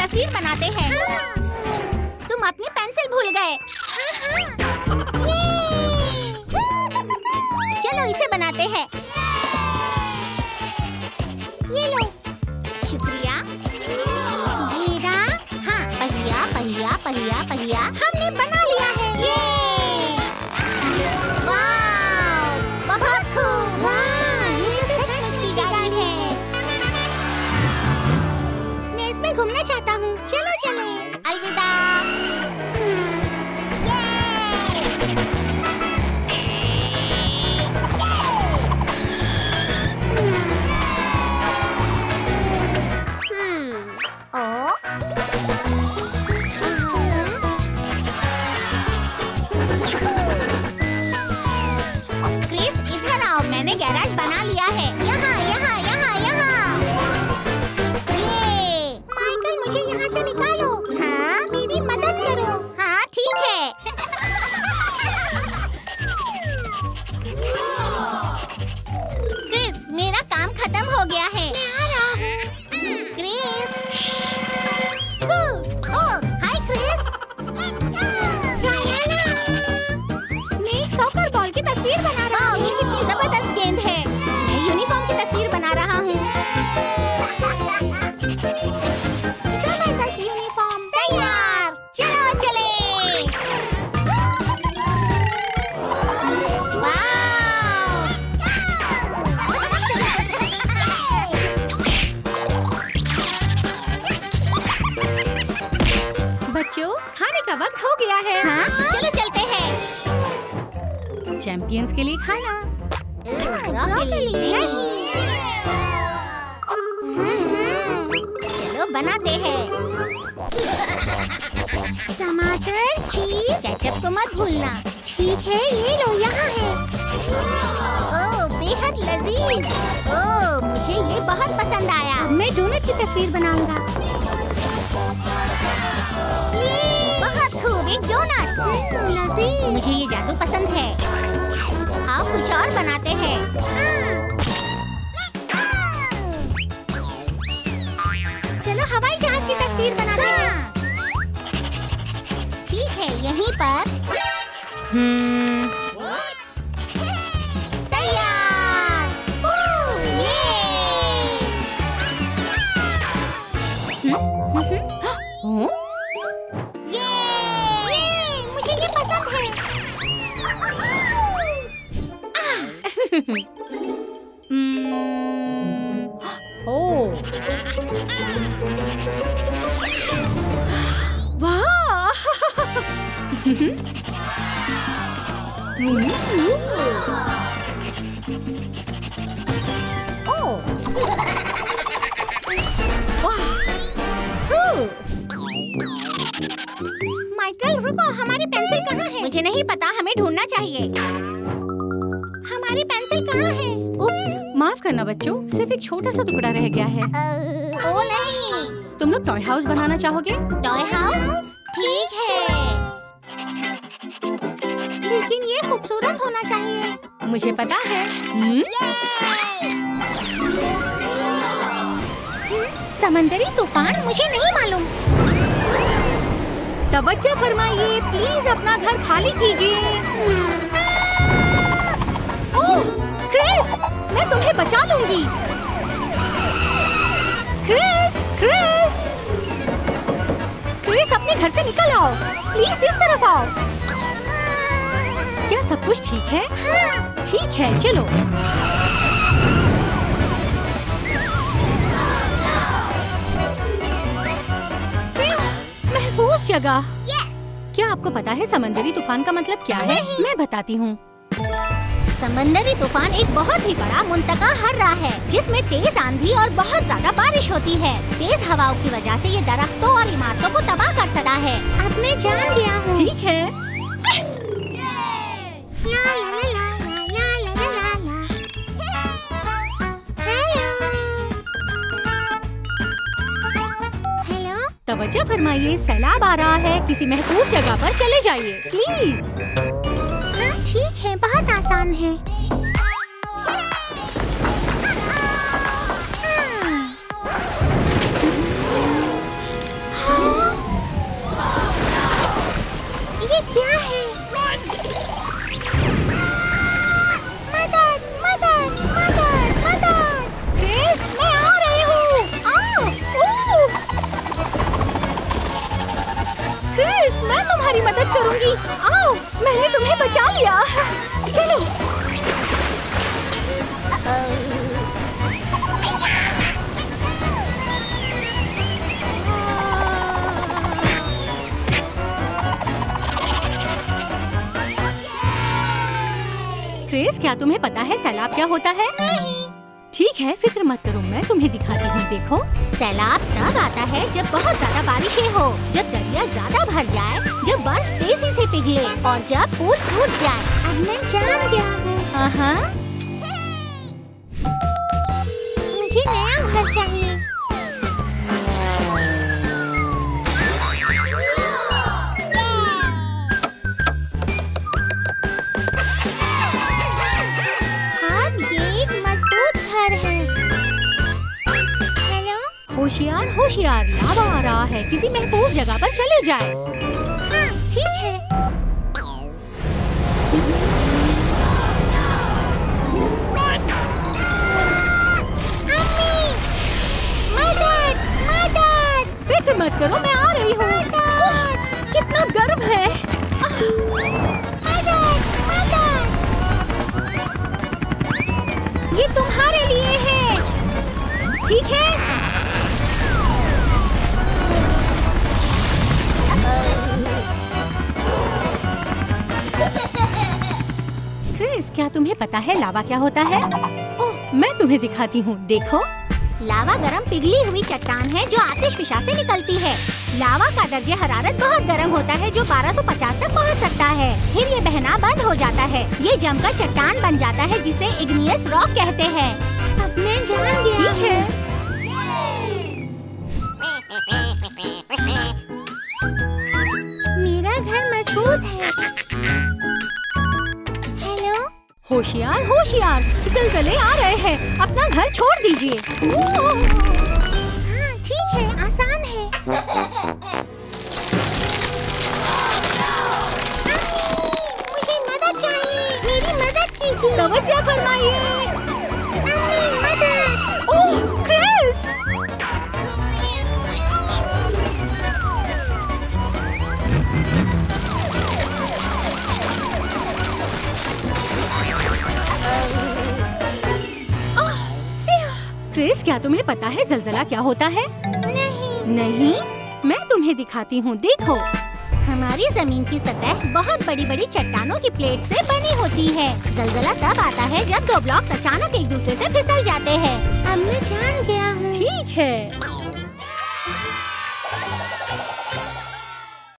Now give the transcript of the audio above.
तस्वीर बनाते हैं। तुम अपनी पेंसिल भूल गए। चलो इसे बनाते हैं। ये लो। शुक्रिया। मेरा हाँ पहिया पहिया पहिया पहिया हमने बना लिया है। ये वाह बहुत खूब। वाह ये सचमुच की गाड़ी है। मैं इसमें घूमना चाहता हूँ। चलो चलो। अलविदा। क्रिस इधर आओ, मैंने गैराज बना लिया है। यहाँ यहाँ यहाँ यहाँ। ये माइकल मुझे यहाँ से निकालो। हाँ मेरी मदद करो। हाँ ठीक है। क्रिस मेरा काम खत्म हो गया है। मैं आ रहा हूँ। क्रिस। ओह हाय क्रिस। मैं एक सॉकर बॉल की तस्वीर बना रहा हूँ। ये कितनी जबरदस्त गेंद है। मैं यूनिफॉर्म की तस्वीर बना रहा हूँ। जबरदस्त यूनिफॉर्म तैयार। चलो चले। बच्चों खाने का वक्त हो गया है। हाँ चलो चलते हैं। चैंपियंस के लिए खाना। चलो बनाते हैं। टमाटर चीज केचप को मत भूलना। ठीक है ये लो यहाँ है। ओह बेहद लजीज। ओह मुझे ये बहुत पसंद आया। मैं डोनट की तस्वीर बनाऊंगा। बहुत खूब एक डोनट। लजीज। मुझे ये जादू पसंद है। आओ कुछ और बनाते हैं। चलो हवाई जहाज की तस्वीर बनाते हैं। ठीक है यहीं पर। तैयार। ये मुझे ये पसंद है। वाह। माइकल रुको, हमारी पेंसिल कहाँ है? मुझे नहीं पता, हमें ढूंढना चाहिए। हमारी पेंसिल कहाँ है? उप्स, माफ करना बच्चों, सिर्फ एक छोटा सा टुकड़ा रह गया है। ओ नहीं। तुम लोग टॉय हाउस बनाना चाहोगे? Toy house? ठीक है, लेकिन ये खूबसूरत होना चाहिए। मुझे पता है। समंदरी तूफान? मुझे नहीं मालूम। तवज्जो फरमाइए, प्लीज अपना घर खाली कीजिए। ओह, क्रिस, मैं तुम्हें बचा लूंगी। क्रिस, क्रिस, क्रिस, अपने घर से निकल आओ। प्लीज इस तरफ आओ। क्या सब कुछ ठीक है? हाँ। ठीक है, चलो। महफूज जगह। क्या आपको पता है समंदरी तूफान का मतलब क्या है? मैं बताती हूँ। समंदरी तूफान एक बहुत ही बड़ा मुंतका हर्रा है, जिसमें तेज आंधी और बहुत ज्यादा बारिश होती है। तेज हवाओं की वजह से ये दरख्तों और इमारतों को तबाह कर सकता है। अब मैं जान गया हूँ। ठीक है। हेलो। तवज्जो फरमाइए, सैलाब आ रहा है, किसी महफूज जगह पर चले जाइए प्लीज। हाँ ठीक है, बहुत आसान है। क्रिस, क्या तुम्हें पता है सैलाब क्या होता है? नहीं। ठीक है, फिक्र मत करो, मैं तुम्हें दिखाती हूँ। देखो, सैलाब तब आता है जब बहुत ज्यादा बारिशें हो, जब दरिया ज्यादा भर जाए, जब बर्फ तेजी से पिघले और जब पुल टूट जाए। अब मैं जान गया हूँ। मुझे नया घर चाहिए। अब ये एक मजबूत घर है। हेलो? होशियार होशियार, लावा आ रहा है, किसी महफूज जगह पर चले जाए। हाँ, ठीक है। अम्मी, मदद, मदद, फिक्र मत करो, मैं आ रही हूँ। कितना गर्म है। मदद, मदद। ये तुम्हारे लिए है, ठीक है? क्रिस, क्या तुम्हें पता है लावा क्या होता है? ओह, मैं तुम्हें दिखाती हूँ, देखो। लावा गरम पिघली हुई चट्टान है जो आतिशफिशा से निकलती है। लावा का दर्जे हरारत बहुत गर्म होता है जो 1250 तक पहुंच सकता है। फिर ये बहना बंद हो जाता है। ये जमकर चट्टान बन जाता है जिसे इग्नियस रॉक कहते हैं। अब मैं जान गया। ठीक है। मेरा घर मजबूत है। हेलो? होशियार होशियार, ज़लज़ले आ रहे हैं, अपना घर छोड़ दीजिए। हाँ, ठीक है, आसान है। मुझे मदद चाहिए, मेरी मदद कीजिए। तवज्जो फरमाइए। अम्मी, मदद। ओह, क्रिस! क्रिस, क्या तुम्हें पता है ज़लज़ला क्या होता है? नहीं, मैं तुम्हें दिखाती हूँ, देखो। हमारी जमीन की सतह बहुत बड़ी बड़ी चट्टानों की प्लेट से बनी होती है। ज़लज़ला तब आता है जब दो ब्लॉक्स अचानक एक दूसरे से फिसल जाते हैं। अब मैं जान गया हूँ। ठीक है।